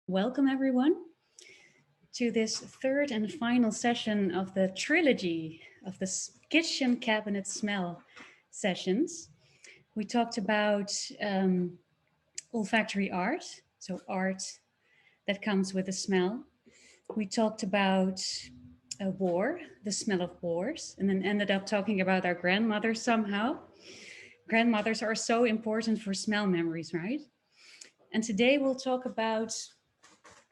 Welcome everyone to this third and final session of the trilogy of the kitchen cabinet smell sessions. We talked about olfactory art, so art that comes with a smell. We talked about a war, the smell of wars, and then ended up talking about our grandmothers somehow. Grandmothers are so important for smell memories, right? And today we'll talk about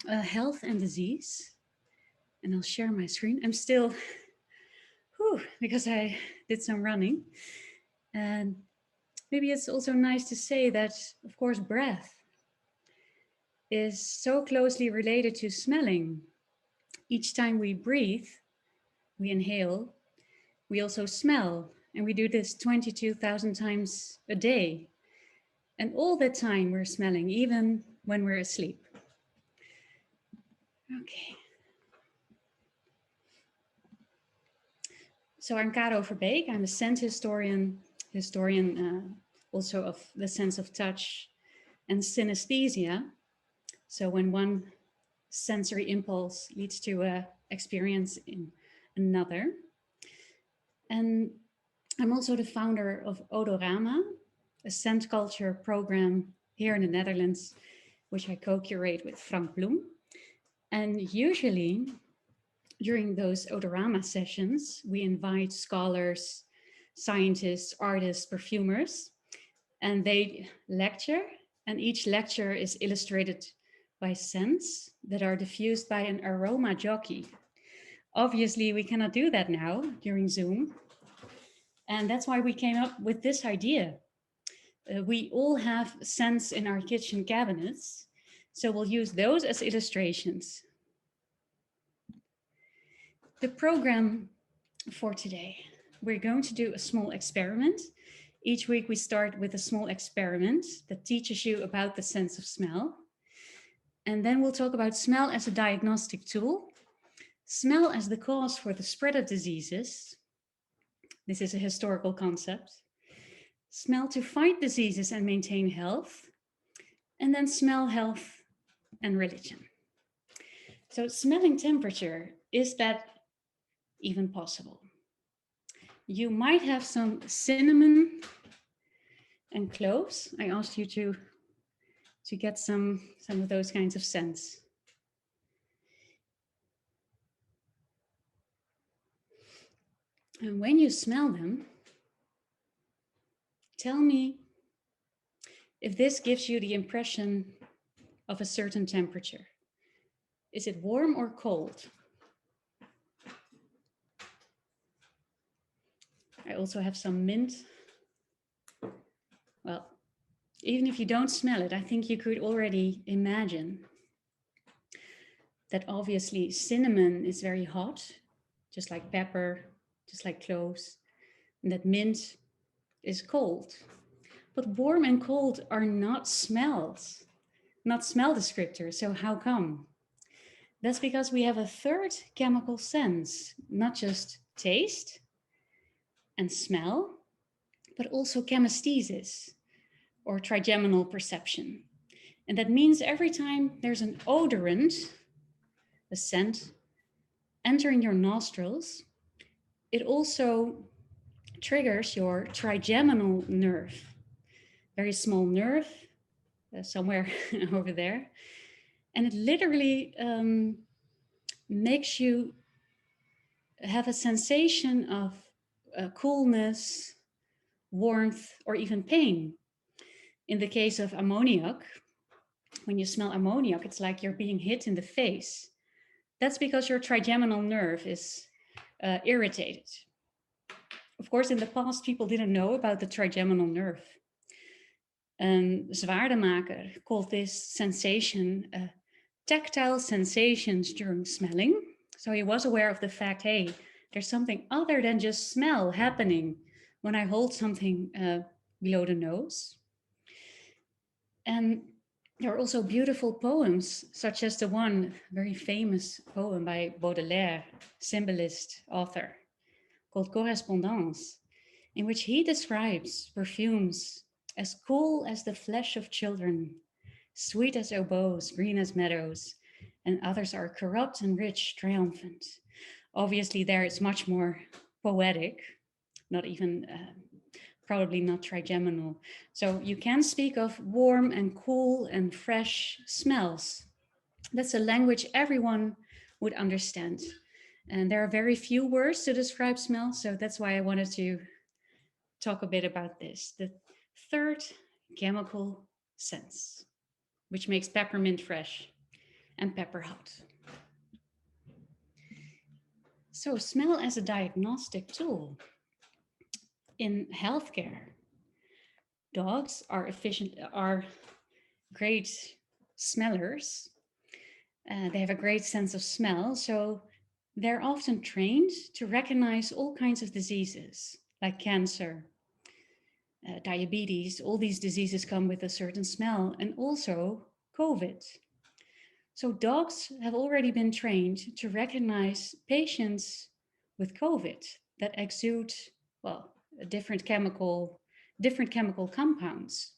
health and disease. And I'll share my screen. I'm still, because I did some running. And maybe it's also nice to say that, of course, breath is so closely related to smelling. Each time we breathe, we inhale, we also smell. And we do this 22,000 times a day. And all the time we're smelling, even when we're asleep. Okay. So I'm Caro Verbeek. I'm a scent historian also of the sense of touch and synesthesia. So when one sensory impulse leads to an experience in another. And I'm also the founder of Odorama, a scent culture program here in the Netherlands, which I co-curate with Frank Bloem. And usually during those Odorama sessions, we invite scholars, scientists, artists, perfumers, and they lecture. And each lecture is illustrated by scents that are diffused by an aroma jockey. Obviously, we cannot do that now during Zoom. And that's why we came up with this idea. We all have scents in our kitchen cabinets, so we'll use those as illustrations. The program for today, we're going to do a small experiment. Each week we start with a small experiment that teaches you about the sense of smell. And then we'll talk about smell as a diagnostic tool, smell as the cause for the spread of diseases. This is a historical concept. Smell to fight diseases and maintain health. And then smell, health, and religion. So smelling temperature, is that even possible? You might have some cinnamon and cloves. I asked you to get some of those kinds of scents. And when you smell them, tell me if this gives you the impression of a certain temperature. Is it warm or cold? I also have some mint. Well, even if you don't smell it, I think you could already imagine that obviously cinnamon is very hot, just like pepper, just like cloves, and that mint is cold. But warm and cold are not smells, not smell descriptors. So how come? That's because we have a third chemical sense, not just taste and smell, but also chemesthesis or trigeminal perception. And that means every time there's an odorant, a scent, entering your nostrils, it also triggers your trigeminal nerve, very small nerve, somewhere over there. And it literally makes you have a sensation of coolness, warmth, or even pain. In the case of ammoniac, when you smell ammoniac, it's like you're being hit in the face. That's because your trigeminal nerve is irritated. Of course, in the past, people didn't know about the trigeminal nerve. Zwaardemaker called this sensation tactile sensations during smelling. So he was aware of the fact, hey, there's something other than just smell happening when I hold something below the nose. And there are also beautiful poems, such as the one very famous poem by Baudelaire, symbolist, author, called Correspondance, in which he describes perfumes as cool as the flesh of children, sweet as oboes, green as meadows, and others are corrupt and rich, triumphant. Obviously, there it's much more poetic, not even, probably not trigeminal. So you can speak of warm and cool and fresh smells. That's a language everyone would understand. And there are very few words to describe smell, so that's why I wanted to talk a bit about this. The third chemical sense, which makes peppermint fresh and pepper hot. So, smell as a diagnostic tool. In healthcare, dogs are great smellers. They have a great sense of smell, so they're often trained to recognize all kinds of diseases like cancer, diabetes. All these diseases come with a certain smell, and also COVID. So dogs have already been trained to recognize patients with COVID that exude, well, a different chemical compounds.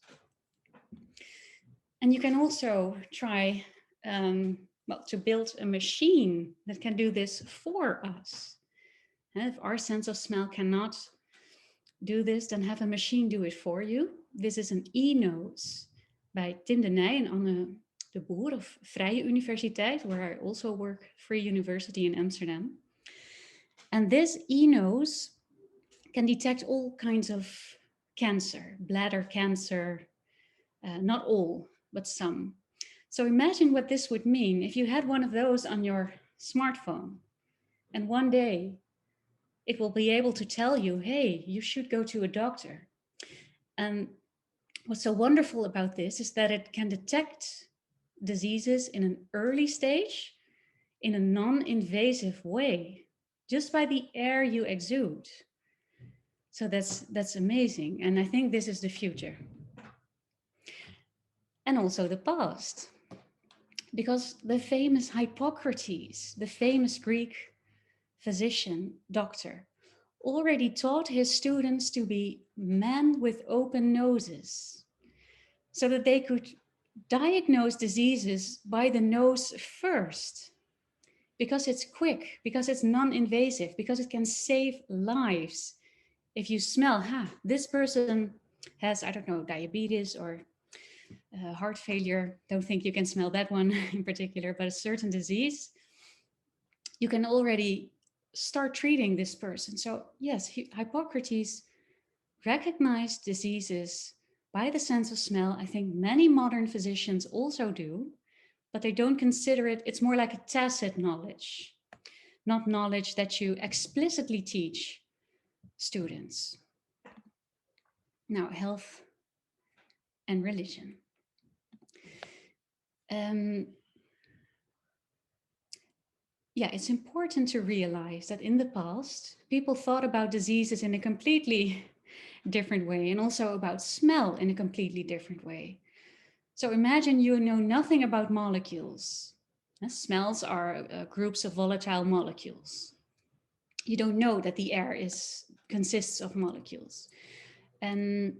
And you can also try to build a machine that can do this for us. And if our sense of smell cannot do this, then have a machine do it for you. This is an Enose by Tim de Nij and Anne de Boer of Vrije Universiteit, where I also work, Free University in Amsterdam. And this Enose can detect all kinds of cancer, bladder cancer, not all, but some. So imagine what this would mean if you had one of those on your smartphone, and one day it will be able to tell you, hey, you should go to a doctor. And what's so wonderful about this is that it can detect diseases in an early stage in a non-invasive way, just by the air you exude. So that's amazing. And I think this is the future. And also the past. Because the famous Hippocrates, the famous Greek physician, doctor, already taught his students to be men with open noses, so that they could diagnose diseases by the nose first, because it's quick, because it's non-invasive, because it can save lives. If you smell, this person has, I don't know, diabetes or heart failure. Don't think you can smell that one in particular, but a certain disease, you can already start treating this person. So yes, Hippocrates recognized diseases by the sense of smell. I think many modern physicians also do, but they don't consider it. It's more like a tacit knowledge, not knowledge that you explicitly teach students. Now, health and religion. It's important to realize that in the past, people thought about diseases in a completely different way, and also about smell in a completely different way. So imagine you know nothing about molecules. Smells are groups of volatile molecules. You don't know that the air consists of molecules. And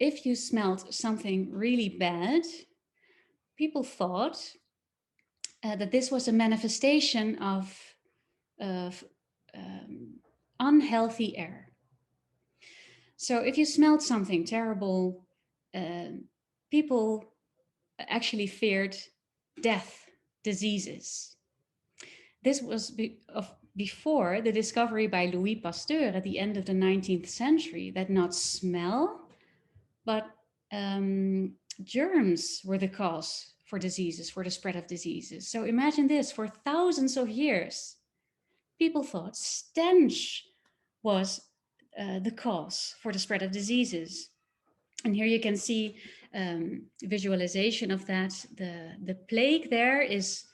if you smelled something really bad, people thought that this was a manifestation of unhealthy air. So if you smelled something terrible, people actually feared death, diseases. This was before the discovery by Louis Pasteur at the end of the 19th century that not smell, but germs were the cause for diseases, for the spread of diseases. So imagine this, for thousands of years, people thought stench was the cause for the spread of diseases. And here you can see visualization of that. The plague there is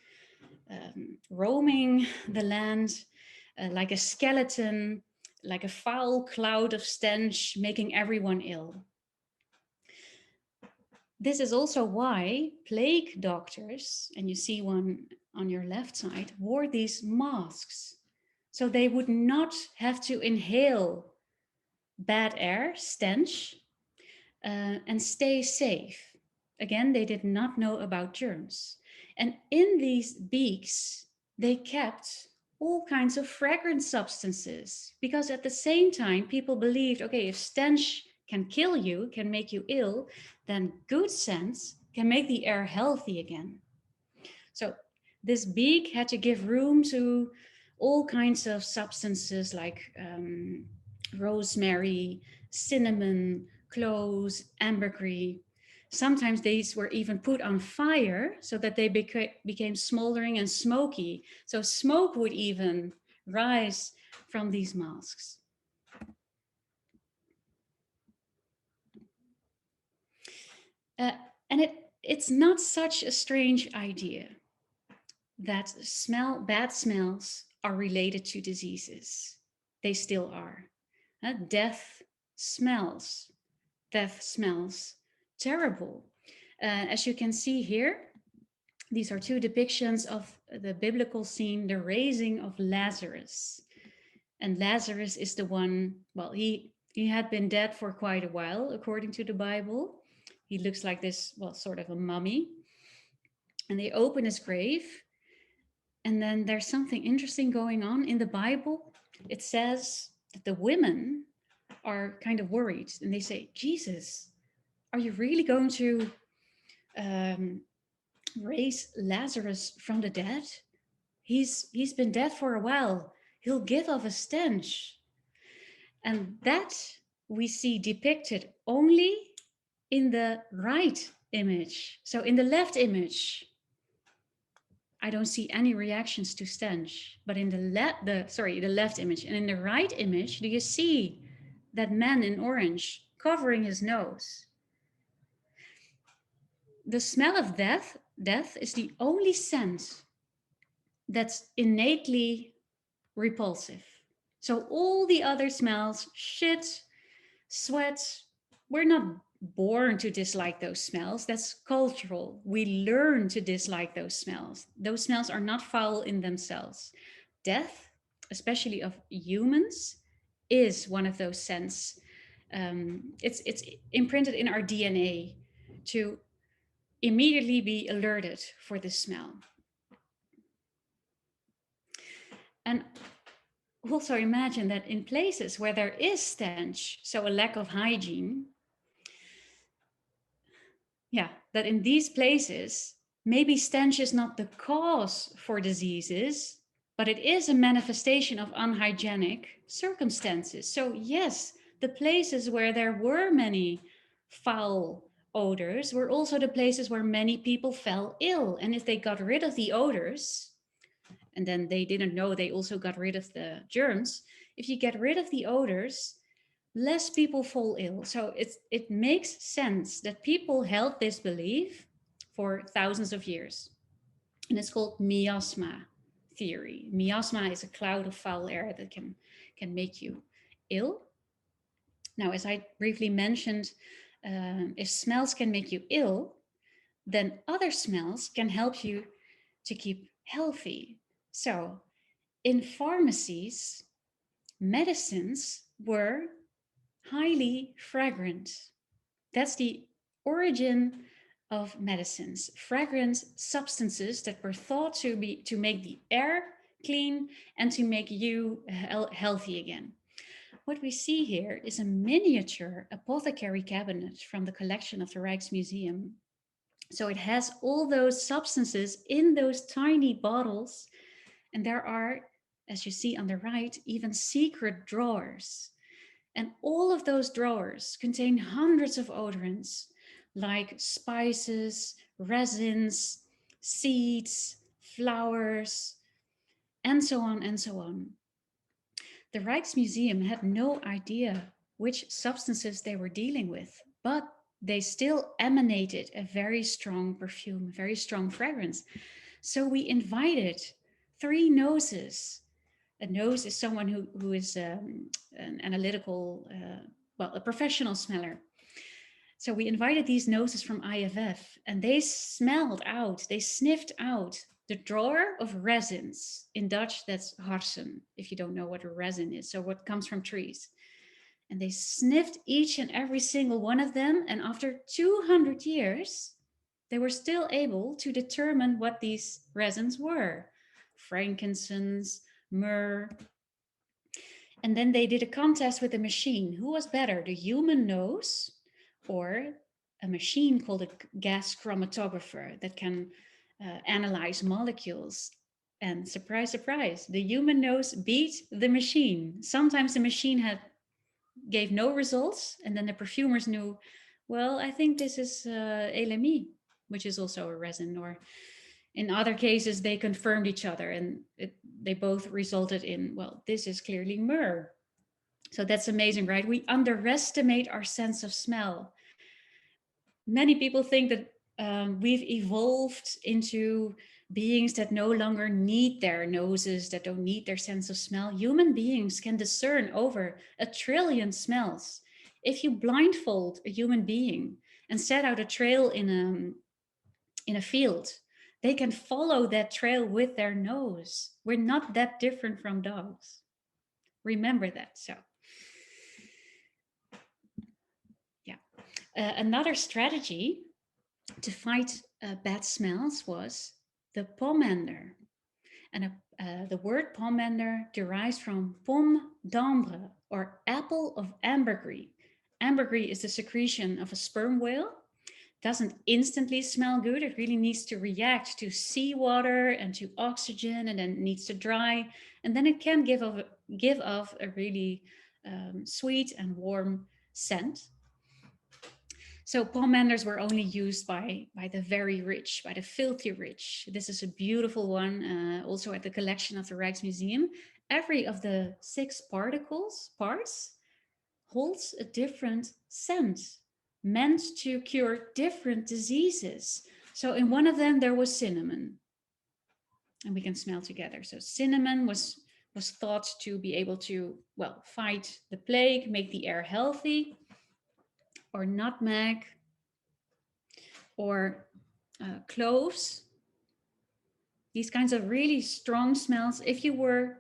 roaming the land like a skeleton, like a foul cloud of stench, making everyone ill. This is also why plague doctors, and you see one on your left side, wore these masks. So they would not have to inhale bad air, stench, and stay safe. Again, they did not know about germs. And in these beaks, they kept all kinds of fragrant substances because at the same time, people believed, okay, if stench can kill you, can make you ill, then good scents can make the air healthy again. So this beak had to give room to all kinds of substances like rosemary, cinnamon, cloves, ambergris. Sometimes these were even put on fire so that they became smoldering and smoky. So smoke would even rise from these masks. Uh, and it's not such a strange idea that bad smells are related to diseases. They still are. Death smells. Death smells terrible. As you can see here, these are two depictions of the biblical scene, the raising of Lazarus. And Lazarus is the one, well, he had been dead for quite a while, according to the Bible. He looks like this, well, sort of a mummy. And they open his grave. And then there's something interesting going on in the Bible. It says that the women are kind of worried and they say, Jesus, are you really going to um, raise Lazarus from the dead? He's been dead for a while. He'll give off a stench. And that we see depicted only in the right image. So in the left image, I don't see any reactions to stench. But in the left image, and in the right image, do you see that man in orange covering his nose? The smell of death is the only scent that's innately repulsive. So all the other smells, shit, sweat, we're not born to dislike those smells. That's cultural. We learn to dislike those smells. Those smells are not foul in themselves. Death, especially of humans, is one of those scents. It's imprinted in our DNA to immediately be alerted for the smell. And also imagine that in places where there is stench, so a lack of hygiene, that in these places, maybe stench is not the cause for diseases, but it is a manifestation of unhygienic circumstances. So yes, the places where there were many foul odors were also the places where many people fell ill. And if they got rid of the odors, and then they didn't know they also got rid of the germs, if you get rid of the odors, less people fall ill. So it makes sense that people held this belief for thousands of years. And it's called miasma theory. Miasma is a cloud of foul air that can make you ill. Now, as I briefly mentioned, if smells can make you ill, then other smells can help you to keep healthy. So in pharmacies, medicines were highly fragrant. That's the origin of medicines. Fragrant substances that were thought to make the air clean and to make you healthy again. What we see here is a miniature apothecary cabinet from the collection of the Rijksmuseum. So it has all those substances in those tiny bottles, and there are, as you see on the right, even secret drawers. And all of those drawers contain hundreds of odorants like spices, resins, seeds, flowers, and so on and so on. The Rijksmuseum had no idea which substances they were dealing with, but they still emanated a very strong perfume, a very strong fragrance. So we invited 3 noses. A nose is someone who is an analytical, a professional smeller. So we invited these noses from IFF and they sniffed out the drawer of resins. In Dutch, that's harsen, if you don't know what a resin is. So what comes from trees. And they sniffed each and every single one of them. And after 200 years, they were still able to determine what these resins were: frankincense, myrrh. And then they did a contest with a machine. Who was better, the human nose or a machine called a gas chromatographer that can analyze molecules? And surprise, surprise, the human nose beat the machine. Sometimes the machine gave no results, and then the perfumers knew, well, I think this is LME, which is also a resin. Or in other cases, they confirmed each other, and they both resulted in, well, this is clearly myrrh. So that's amazing, right? We underestimate our sense of smell. Many people think that we've evolved into beings that no longer need their noses, that don't need their sense of smell. Human beings can discern over 1 trillion smells. If you blindfold a human being and set out a trail in a field, they can follow that trail with their nose. We're not that different from dogs. Remember that. So, yeah. Another strategy to fight bad smells was the pomander. And the word pomander derives from pomme d'ambre, or apple of ambergris. Ambergris is the secretion of a sperm whale. Doesn't instantly smell good. It really needs to react to seawater and to oxygen, and then it needs to dry. And then it can give off a really sweet and warm scent. So pomanders were only used by the very rich, by the filthy rich. This is a beautiful one, also at the collection of the Rijksmuseum. Every of the 6 parts, holds a different scent, meant to cure different diseases. So in one of them, there was cinnamon. And we can smell together. So cinnamon was thought to be able to, well, fight the plague, make the air healthy. Or nutmeg, or cloves. These kinds of really strong smells. If you were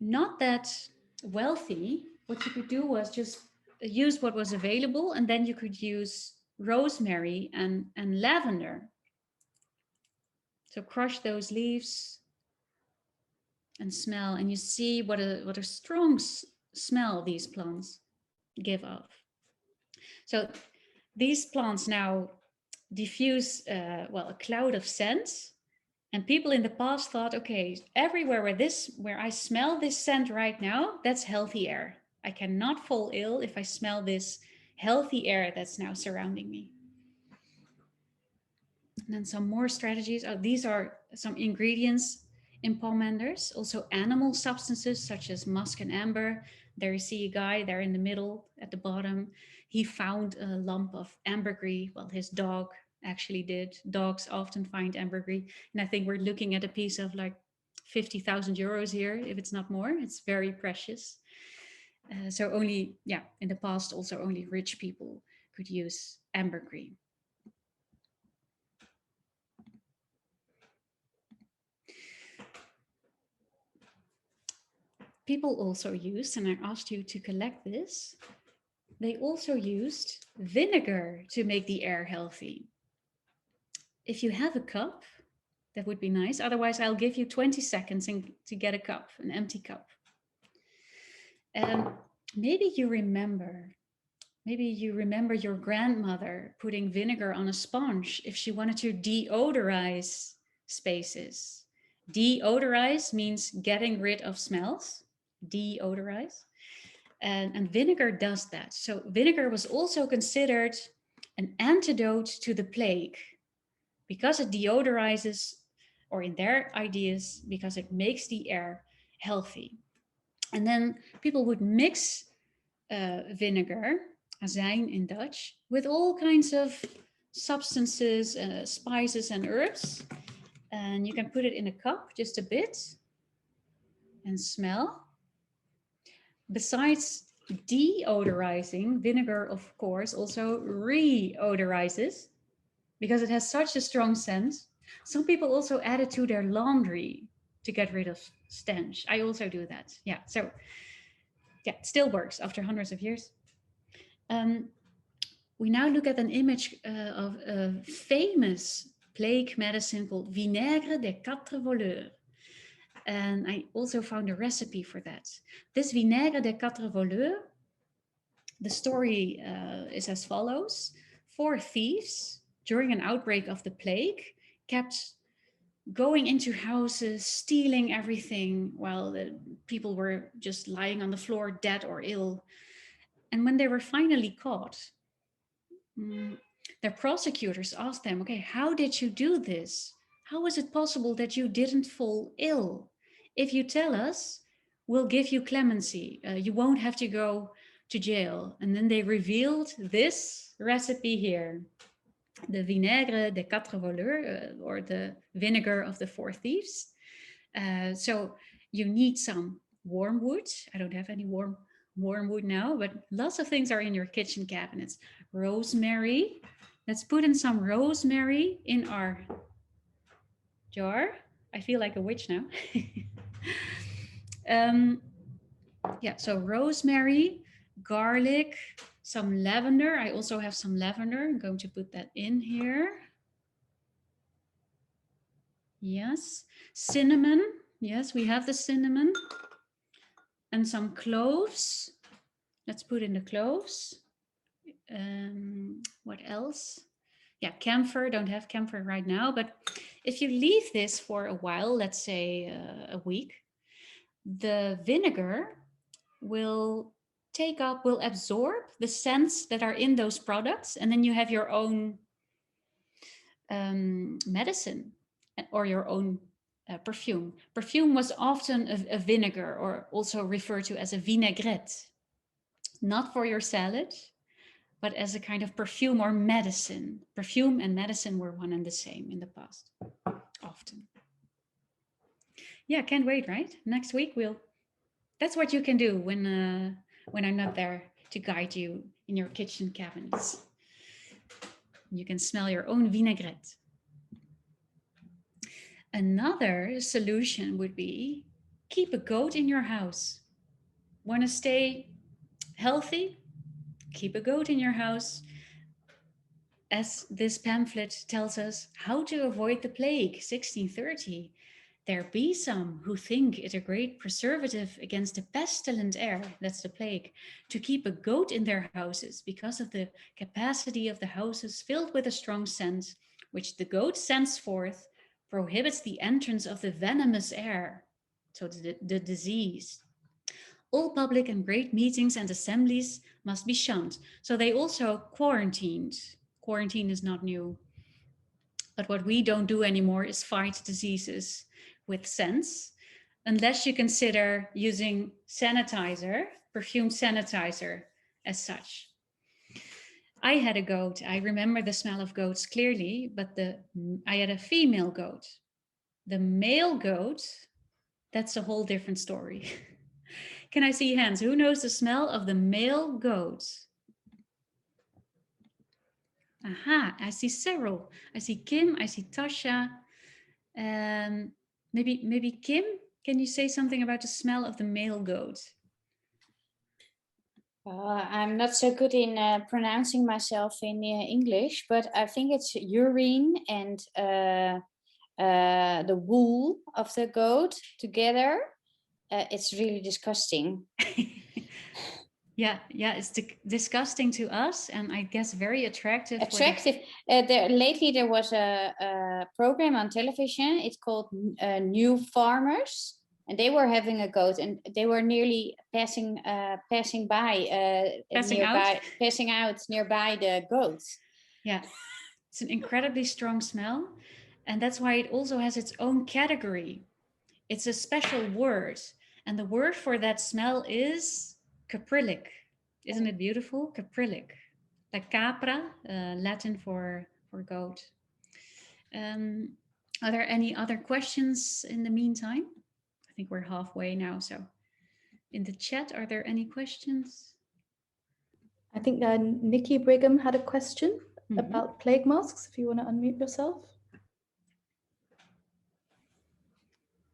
not that wealthy, what you could do was just use what was available, and then you could use rosemary and lavender. So crush those leaves and smell, and you see what a strong smell these plants give off. So these plants now diffuse, a cloud of scent. And people in the past thought, okay, everywhere where I smell this scent right now, that's healthy air. I cannot fall ill if I smell this healthy air that's now surrounding me. And then some more strategies. These are some ingredients in pomanders. Also animal substances such as musk and amber. There you see a guy there in the middle at the bottom. He found a lump of ambergris. Well, his dog actually did. Dogs often find ambergris. And I think we're looking at a piece of like 50,000 euros here, if it's not more. It's very precious. So only, in the past, also only rich people could use ambergris. People also used, and I asked you to collect this, they also used vinegar to make the air healthy. If you have a cup, that would be nice. Otherwise, I'll give you 20 seconds to get a cup, an empty cup. And maybe you remember your grandmother putting vinegar on a sponge if she wanted to deodorize spaces. Deodorize means getting rid of smells. Deodorize. And vinegar does that. So vinegar was also considered an antidote to the plague because it deodorizes, or in their ideas, because it makes the air healthy. And then people would mix vinegar, azijn in Dutch, with all kinds of substances, spices and herbs. And you can put it in a cup, just a bit, and smell. Besides deodorizing, vinegar, of course, also reodorizes because it has such a strong scent. Some people also add it to their laundry to get rid of stench. I also do that. Yeah. So Yeah, it still works after hundreds of years. We now look at an image of a famous plague medicine called Vinegar des Quatre Voleurs. And I also found a recipe for that. This Vinegar des Quatre Voleurs, the story is as follows. 4 thieves, during an outbreak of the plague, kept going into houses, stealing everything while the people were just lying on the floor, dead or ill. And when they were finally caught, their prosecutors asked them, okay, how did you do this? How is it possible that you didn't fall ill? If you tell us, we'll give you clemency. You won't have to go to jail. And then they revealed this recipe here, the Vinaigre des Quatre Voleurs, or the vinegar of the 4 thieves. So you need some wormwood. I don't have any wormwood now, but lots of things are in your kitchen cabinets. Rosemary. Let's put in some rosemary in our jar. I feel like a witch now. Yeah, so rosemary, garlic, some lavender. I also have some lavender. I'm going to put that in here. Yes, cinnamon. Yes, we have the cinnamon. And some cloves. Let's put in the cloves. What else? Yeah, camphor. Don't have camphor right now, but if you leave this for a while, let's say a week, the vinegar will absorb the scents that are in those products, and then you have your own medicine or your own perfume. Perfume was often a vinegar, or also referred to as a vinaigrette, not for your salad, but as a kind of perfume or medicine. Perfume and medicine were one and the same in the past, often. Yeah, can't wait, right? Next week that's what you can do when I'm not there to guide you in your kitchen cabinets. You can smell your own vinaigrette. Another solution would be keep a goat in your house. Want to stay healthy? Keep a goat in your house. As this pamphlet tells us, how to avoid the plague, 1630. There be some who think it a great preservative against the pestilent air, that's the plague, to keep a goat in their houses because of the capacity of the houses filled with a strong scent, which the goat sends forth, prohibits the entrance of the venomous air, so the disease. All public and great meetings and assemblies must be shunned. So they also quarantined. Quarantine is not new. But what we don't do anymore is fight diseases with scents, unless you consider using sanitizer, perfume sanitizer as such. I had a goat. I remember the smell of goats clearly, but I had a female goat. The male goat, that's a whole different story. Can I see hands? Who knows the smell of the male goat? Aha, I see several. I see Kim, I see Tasha. Maybe Kim, can you say something about the smell of the male goat? I'm not so good in pronouncing myself in English, but I think it's urine and the wool of the goat together. It's really disgusting. Yeah, it's disgusting to us, and I guess very attractive. Lately there was a program on television. It's called New Farmers, and they were having a goat, and they were nearly passing out nearby the goats. Yeah, it's an incredibly strong smell, and that's why it also has its own category. It's a special word, and the word for that smell is caprylic. Isn't it beautiful? Caprylic. Like capra, Latin for goat. Are there any other questions in the meantime? I think we're halfway now, so in the chat, are there any questions? I think Nikki Brigham had a question about plague masks, if you want to unmute yourself.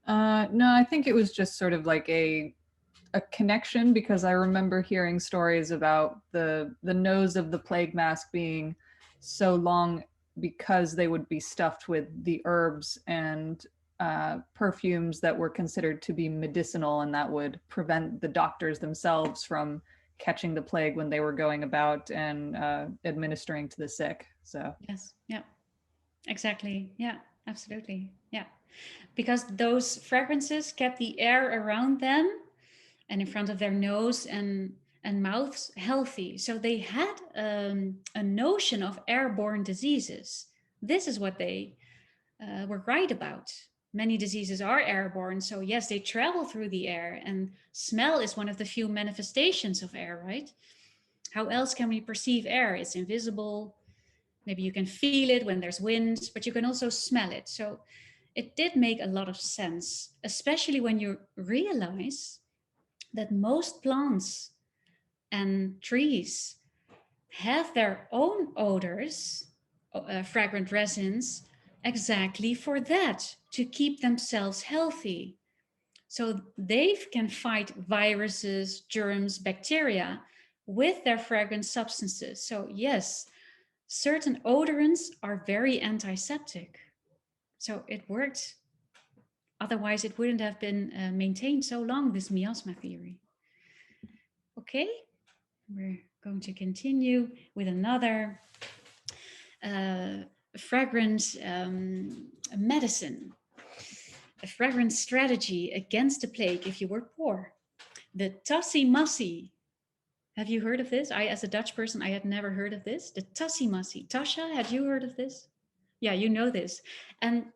No, I think it was just sort of like a a connection, because I remember hearing stories about the nose of the plague mask being so long because they would be stuffed with the herbs and perfumes that were considered to be medicinal, and that would prevent the doctors themselves from catching the plague when they were going about and administering to the sick. So Yes, yeah, exactly. Yeah, absolutely. Yeah, because those fragrances kept the air around them and in front of their nose and mouths healthy. So they had a notion of airborne diseases. This is what they were right about. Many diseases are airborne, so yes, they travel through the air, and smell is one of the few manifestations of air, right? How else can we perceive air? It's invisible. Maybe you can feel it when there's wind, but you can also smell it. So it did make a lot of sense, especially when you realize that most plants and trees have their own odors, fragrant resins, exactly for that, to keep themselves healthy. So they can fight viruses, germs, bacteria with their fragrant substances. So yes, certain odorants are very antiseptic. So it worked. Otherwise, it wouldn't have been maintained so long, this miasma theory. Okay, we're going to continue with another fragrance medicine, a fragrance strategy against the plague if you were poor. The tassie massie. Have you heard of this? As a Dutch person, I had never heard of this. The tassie massie. Tasha, had you heard of this? Yeah, you know this. And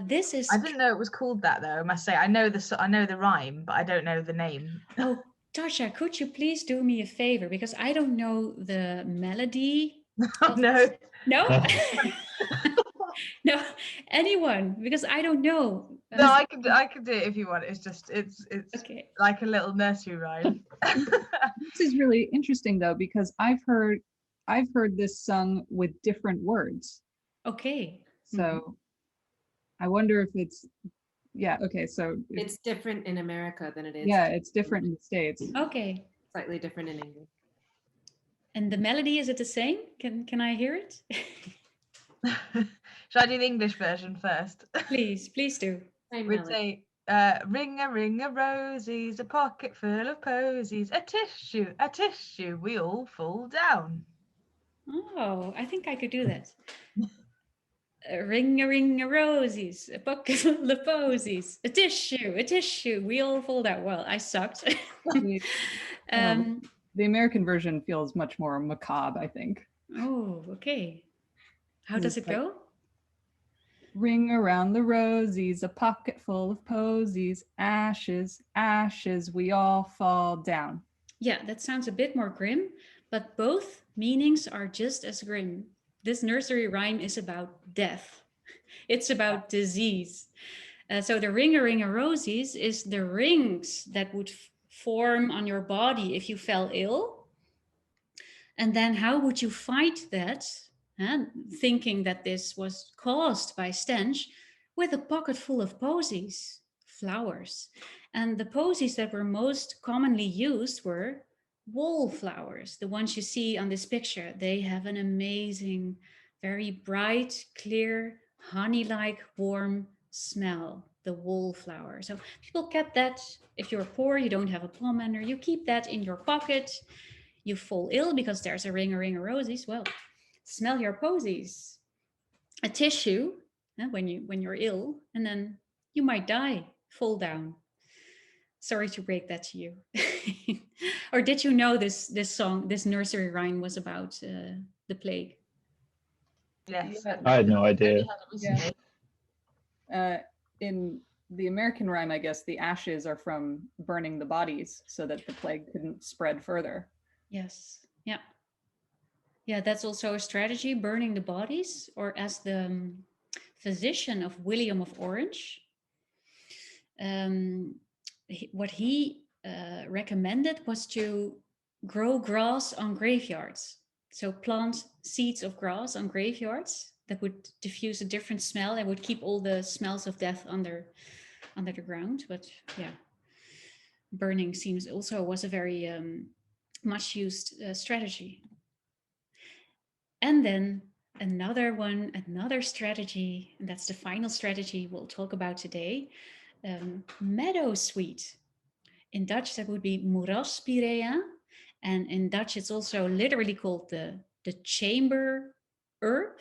this is... I didn't know it was called that, though, I must say. I know the rhyme, but I don't know the name. Oh, Tasha, could you please do me a favor? Because I don't know the melody. Oh, no. No? No, anyone, because I don't know. No, I could do it if you want. It's Okay. like a little nursery rhyme. this is really interesting, though, because I've heard this sung with different words. Okay. So I wonder if it's, yeah, okay, so it's different in America than it is. Yeah, it's different in the States. Okay. Slightly different in England. And the melody, is it the same? Can I hear it? Should I do the English version first? Please do. We'd say, ring a rosies, a pocket full of posies, a tissue, we all fall down. Oh, I think I could do that. Ring a rosies, a pocket full of posies, a tissue, we all fall down. Well, I sucked. The American version feels much more macabre, I think. Oh, okay. How does it go? Ring around the rosies, a pocket full of posies, ashes, we all fall down. Yeah, that sounds a bit more grim, but both meanings are just as grim. This nursery rhyme is about death. It's about disease. So the ring a rosies is the rings that would form on your body if you fell ill. And then how would you fight that? Thinking that this was caused by stench, with a pocket full of posies, flowers. And the posies that were most commonly used were wallflowers, the ones you see on this picture. They have an amazing, very bright, clear, honey-like, warm smell, the wallflower. So people kept that. If you're poor, you don't have a Palmander, you keep that in your pocket. You fall ill because there's a ring a rosies. Well, smell your posies. A tissue, when you're ill, and then you might die, fall down. Sorry to break that to you. Or did you know this song, this nursery rhyme was about the plague? Yes. I had no idea. Yeah. In the American rhyme, I guess the ashes are from burning the bodies so that the plague couldn't spread further. Yes. Yeah. Yeah, that's also a strategy, burning the bodies, or as the physician of William of Orange, what he recommended was to grow grass on graveyards. So plant seeds of grass on graveyards that would diffuse a different smell and would keep all the smells of death under the ground. But yeah, burning seems also was a very much used strategy. And then another strategy, and that's the final strategy we'll talk about today, Meadowsweet. In Dutch, that would be moeraspirea. And in Dutch, it's also literally called the chamber herb.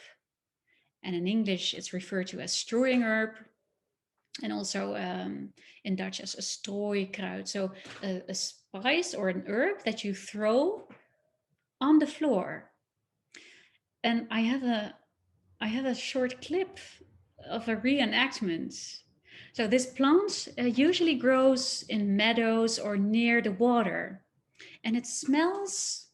And in English, it's referred to as strooiing herb. And also in Dutch as a strooikruid. So a spice or an herb that you throw on the floor. And I have a short clip of a reenactment. So this plant usually grows in meadows or near the water. And it smells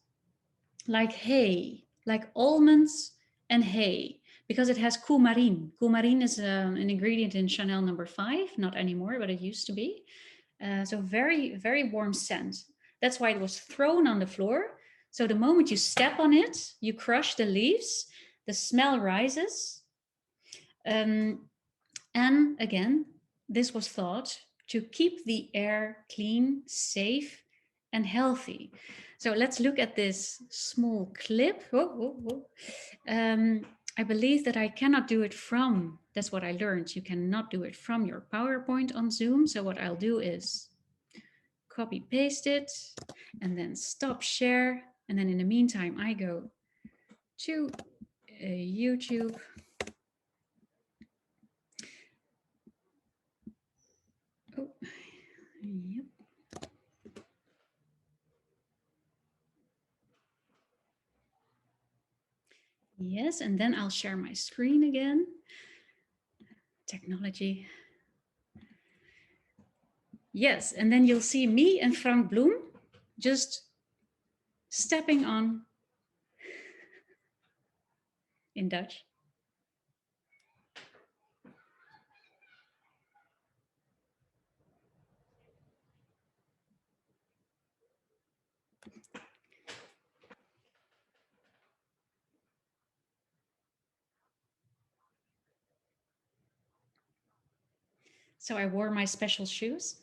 like hay, like almonds and hay, because it has coumarin. Coumarin is an ingredient in Chanel No. 5, not anymore, but it used to be. So very, very warm scent. That's why it was thrown on the floor. So the moment you step on it, you crush the leaves, the smell rises. And again, this was thought to keep the air clean, safe, and healthy. So let's look at this small clip. I believe that I cannot do it from, that's what I learned. You cannot do it from your PowerPoint on Zoom. So what I'll do is copy paste it and then stop share. And then in the meantime, I go to YouTube. Oh, yep. Yes, and then I'll share my screen again. Technology. Yes, and then you'll see me and Frank Bloem just stepping on in Dutch. So I wore my special shoes.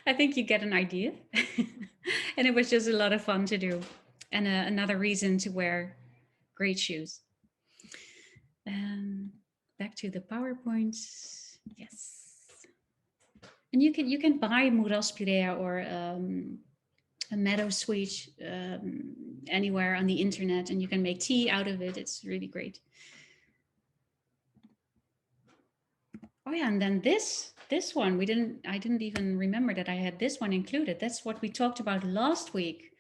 I think you get an idea. And it was just a lot of fun to do. And another reason to wear great shoes. Back to the PowerPoint. Yes. And you can buy moeraspirea or a Meadowsweet anywhere on the internet, and you can make tea out of it. It's really great. Oh yeah, and then this one, I didn't even remember that I had this one included. That's what we talked about last week.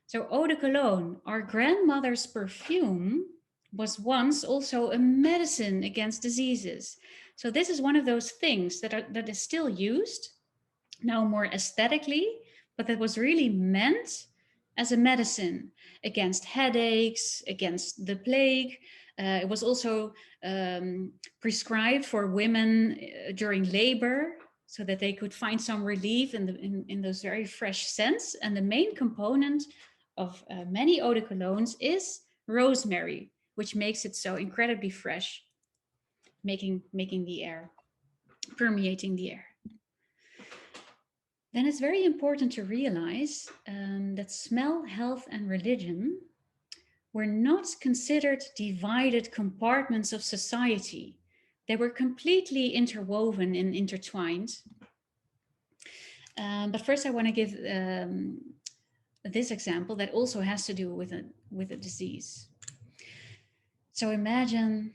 So eau de cologne, our grandmother's perfume, was once also a medicine against diseases. So this is one of those things that is still used now more aesthetically, but that was really meant as a medicine against headaches, against the plague. It was also prescribed for women during labor so that they could find some relief in those very fresh scents. And the main component of many eau de colognes is rosemary, which makes it so incredibly fresh, making the air, permeating the air. Then it's very important to realize that smell, health, and religion were not considered divided compartments of society. They were completely interwoven and intertwined. But first I want to give this example that also has to do with a disease. So imagine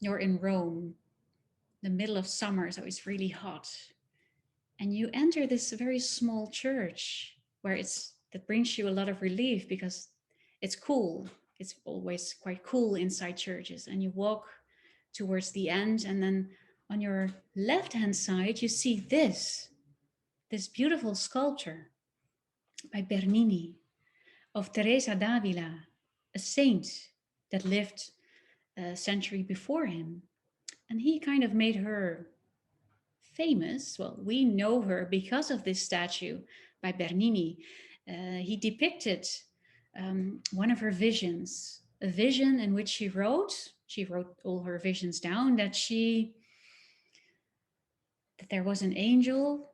you're in Rome, the middle of summer, so it's really hot. And you enter this very small church that brings you a lot of relief because it's cool. It's always quite cool inside churches. And you walk towards the end, and then on your left-hand side, you see this beautiful sculpture by Bernini of Teresa d'Avila, a saint that lived a century before him. And he kind of made her famous. Well, we know her because of this statue by Bernini. He depicted one of her visions, a vision in which she wrote all her visions down, that there was an angel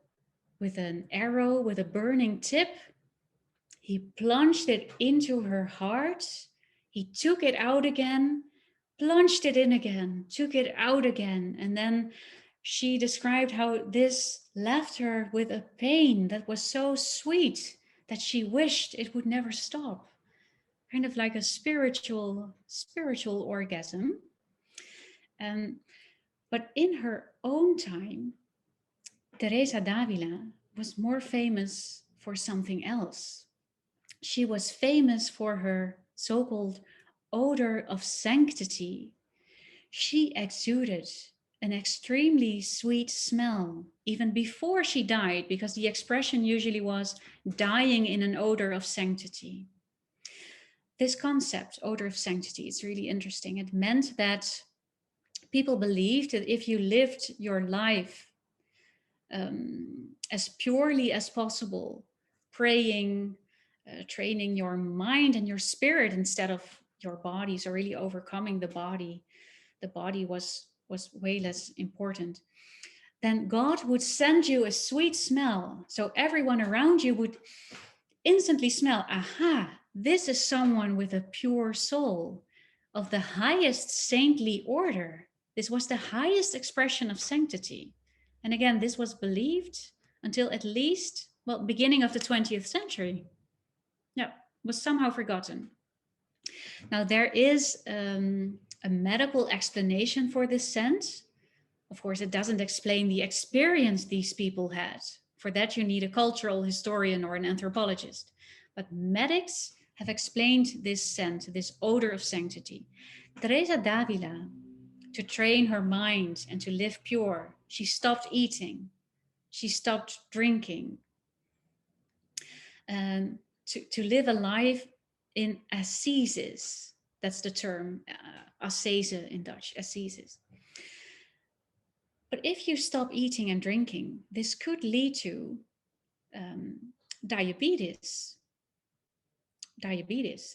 with an arrow with a burning tip. He plunged it into her heart. He took it out again, plunged it in again, took it out again. And then she described how this left her with a pain that was so sweet that she wished it would never stop. Kind of like a spiritual orgasm. But in her own time, Teresa d'Avila was more famous for something else. She was famous for her so-called odor of sanctity. She exuded an extremely sweet smell even before she died, because the expression usually was dying in an odor of sanctity. This concept, odor of sanctity, is really interesting. It meant that people believed that if you lived your life as purely as possible, praying, training your mind and your spirit instead of your body, so really overcoming the body was way less important, then God would send you a sweet smell. So everyone around you would instantly smell, aha, this is someone with a pure soul of the highest saintly order. This was the highest expression of sanctity. And again, this was believed until at least, well, beginning of the 20th century. Yeah, was somehow forgotten. Now there is a medical explanation for this scent. Of course, it doesn't explain the experience these people had. For that, you need a cultural historian or an anthropologist. But medics have explained this scent, this odor of sanctity. Teresa d'Avila, to train her mind and to live pure, she stopped eating, she stopped drinking, to live a life in ascesis. That's the term, ascese in Dutch, ascesis. But if you stop eating and drinking, this could lead to diabetes.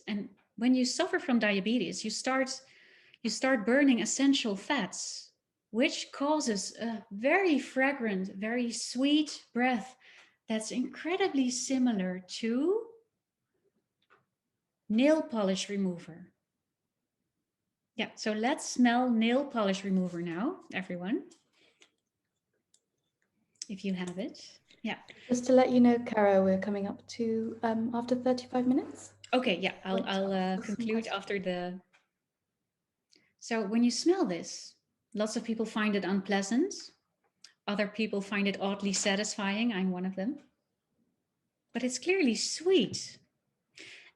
And when you suffer from diabetes, you start burning essential fats, which causes a very fragrant, very sweet breath that's incredibly similar to nail polish remover. Yeah, so let's smell nail polish remover now, everyone. If you have it. Yeah. Just to let you know, Caro, we're coming up to after 35 minutes. Okay, yeah, I'll conclude after the... So when you smell this, lots of people find it unpleasant. Other people find it oddly satisfying. I'm one of them. But it's clearly sweet.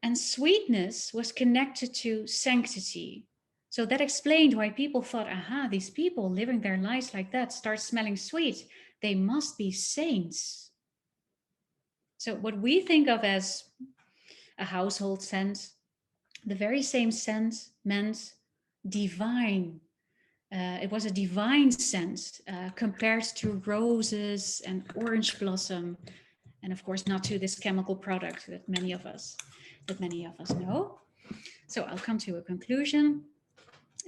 And sweetness was connected to sanctity. So that explained why people thought, aha, these people living their lives like that start smelling sweet. They must be saints. So what we think of as a household scent, the very same scent meant divine. It was a divine scent compared to roses and orange blossom, and of course not to this chemical product that many of us know. So I'll come to a conclusion.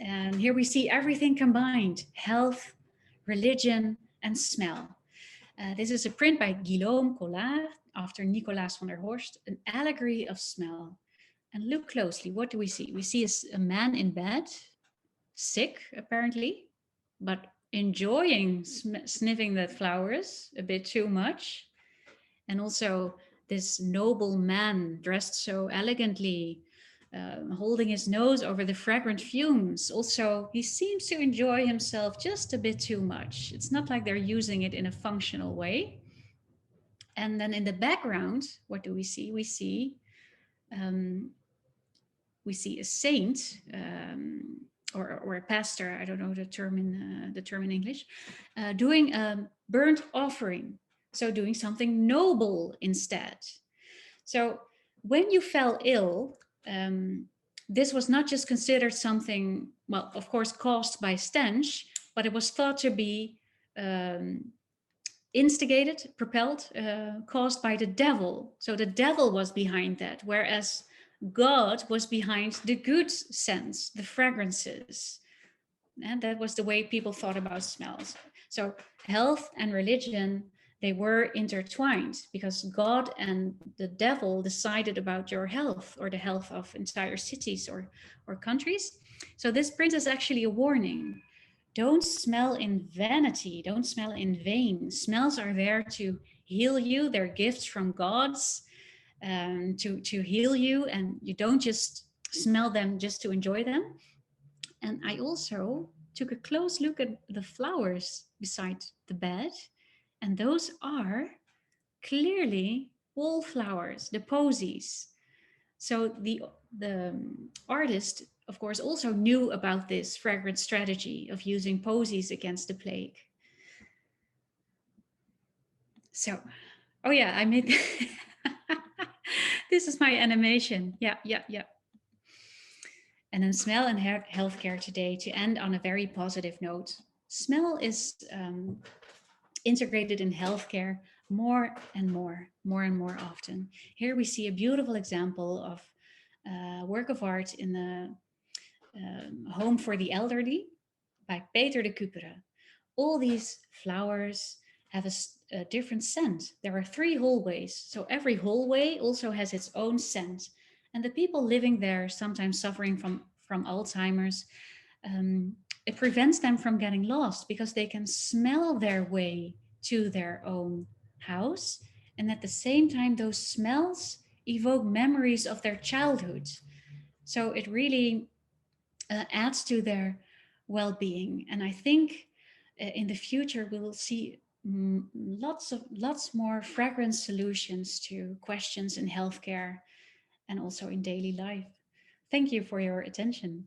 And here we see everything combined: health, religion, and smell. This is a print by Guillaume Collard after Nicolaas van der Horst, an allegory of smell. And look closely, what do we see? We see a man in bed, sick apparently, but enjoying sniffing the flowers a bit too much. And also this noble man dressed so elegantly, holding his nose over the fragrant fumes. Also, he seems to enjoy himself just a bit too much. It's not like they're using it in a functional way. And then in the background, what do we see? We see a saint or a pastor, I don't know the term in English, doing a burnt offering. So doing something noble instead. So when you fell ill, this was not just considered something, well, of course, caused by stench, but it was thought to be instigated, propelled, caused by the devil. So the devil was behind that, whereas God was behind the good scents, the fragrances. And that was the way people thought about smells. So health and religion, they were intertwined because God and the devil decided about your health or the health of entire cities or countries. So this brings us actually a warning. Don't smell in vanity. Don't smell in vain. Smells are there to heal you. They're gifts from gods to heal you. And you don't just smell them just to enjoy them. And I also took a close look at the flowers beside the bed. And those are clearly wallflowers, the posies. So the artist, of course, also knew about this fragrance strategy of using posies against the plague. So, oh yeah, I made this is my animation. Yeah. And then smell and healthcare today, to end on a very positive note. Smell is integrated in healthcare more and more often. Here we see a beautiful example of work of art in the Home for the Elderly by Peter de Cupere. All these flowers have a different scent. There are 3 hallways, so every hallway also has its own scent. And the people living there, sometimes suffering from Alzheimer's, it prevents them from getting lost because they can smell their way to their own house. And at the same time, those smells evoke memories of their childhood. So it really adds to their well-being. And I think in the future, we will see lots more fragrance solutions to questions in healthcare and also in daily life. Thank you for your attention.